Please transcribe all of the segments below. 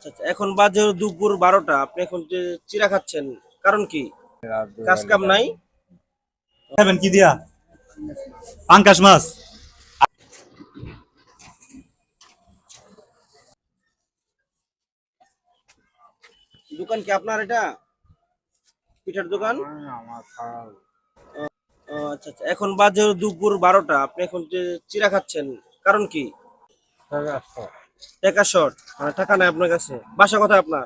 আচ্ছা, এখন বাজে দুপুর 12টা। আপনি এখন যে চিড়া খাচ্ছেন, কারণ কি? কাজ কাম নাই? খাবেন কি দিয়া? পাঙ্কাশ মাছ। দোকান কি আপনার এটা? পিঠার দোকান? ও আচ্ছা আচ্ছা, এখন বাজে দুপুর 12টা। আপনি এখন যে চিড়া খাচ্ছেন, কারণ কি? টাকা শর্ট, মানে টাকা নাই আপনার কাছে? বাসা কোথায় আপনার?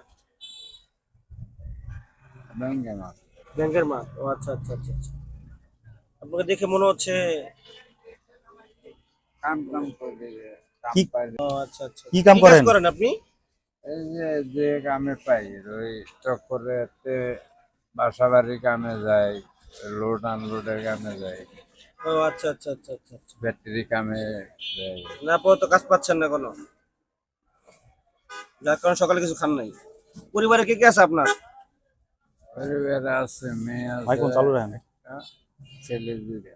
ব্যাংকের মাল। ও আচ্ছা আচ্ছা আচ্ছা আচ্ছা। আপনাকে দেখে মনে হচ্ছে। কি ও আচ্ছা আচ্ছা কি আচ্ছা। কাম কি কাজ করেন? করেন আপনি? এই যে কামে পাই ওই চক্করেতে বাসা বাড়ি কামে যাই, লোড আনলোডের কামে যাই, ও আচ্ছা আচ্ছা আচ্ছা আচ্ছা আচ্ছা। ব্যাটারি কামে যাই। না, আপাতত কাজ পাচ্ছেন না কোনো, যার কারণে সকালে কিছু খান নাই। পরিবারে কে কে আছে আপনার? পরিবারে আছে, মেয়ে ভাই আছে কোন চালু রাখেন। একটা, ছেলে দুইটা।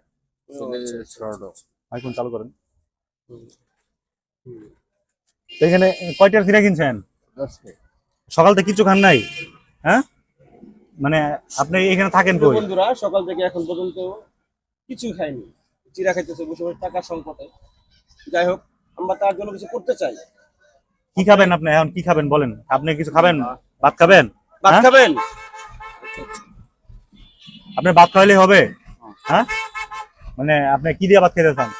ও ছেলে আচ্ছা দুইটা আচ্ছা ছোট। আচ্ছা আচ্ছা। ভাই কোন চালু করেন। হুম, হুম। তো এখানে কয়টার চিরা কিনছেন? দশকে সকাল থেকে কিছু খান নাই? হ্যাঁ, মানে আপনি এখানে থাকেন প্রিয় কই? বন্ধুরা, সকাল থেকে এখন পর্যন্ত কিছুই খাইনি। চিড়া খাইতেছে বসে বসে, টাকার সংকটে। যাই হোক, আমরা তার জন্য কিছু করতে চাই। কি খাবেন আপনি এখন? কি খাবেন বলেন? আপনি কিছু খাবেন? ভাত খাবেন? ভাত হ্যাঁ, খাবেন? আপনি ভাত খাইলেই হবে? হ্যাঁ, মানে আপনি কি দিয়ে ভাত খেতে চান?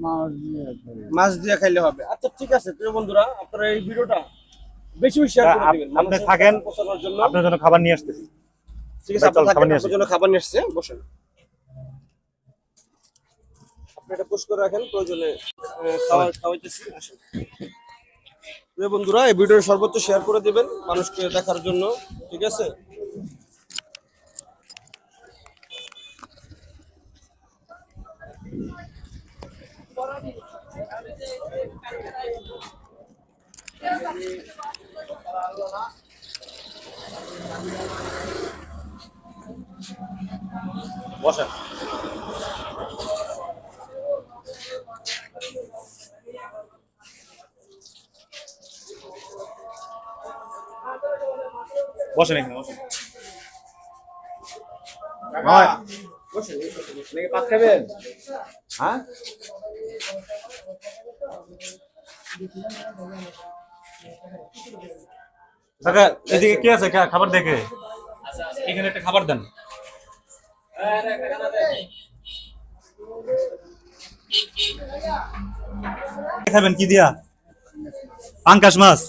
মাছ দিয়ে করি। মাছ দিয়ে খাইলে হবে। আচ্ছা ঠিক আছে, প্রিয় বন্ধুরা, আপনারা এই ভিডিওটা বেশি বেশি শেয়ার করে দিবেন আপনি মানুষের থাকেন, কাছে পৌঁছানোর জন্য। আপনার জন্য খাবার নিয়ে আসতেছি। ঠিক আছে, ভাই আপনি চল খাবার থাকেন, নিয়ে আসি। আপনার জন্য খাবার নিয়ে আসছে, বসেন। আপনি এটা পোস্ট করে রাখেন, প্রয়োজনে খাওয়াইতেছি, আসেন। প্রিয় বন্ধুরা, এই ভিডিওর সর্বোচ্চ শেয়ার করে দিবেন মানুষকে দেখার জন্য। ঠিক আছে। বসেন। বসেন এখানে বসেন। ভাই, নাকি ভাত খাবেন? হ্যাঁ, কাকা এদিকে কে আছে? খাবার দেখে এখানে একটা খাবার দেন। খাবেন কি দিয়া? পাঙ্কাশ মাছ।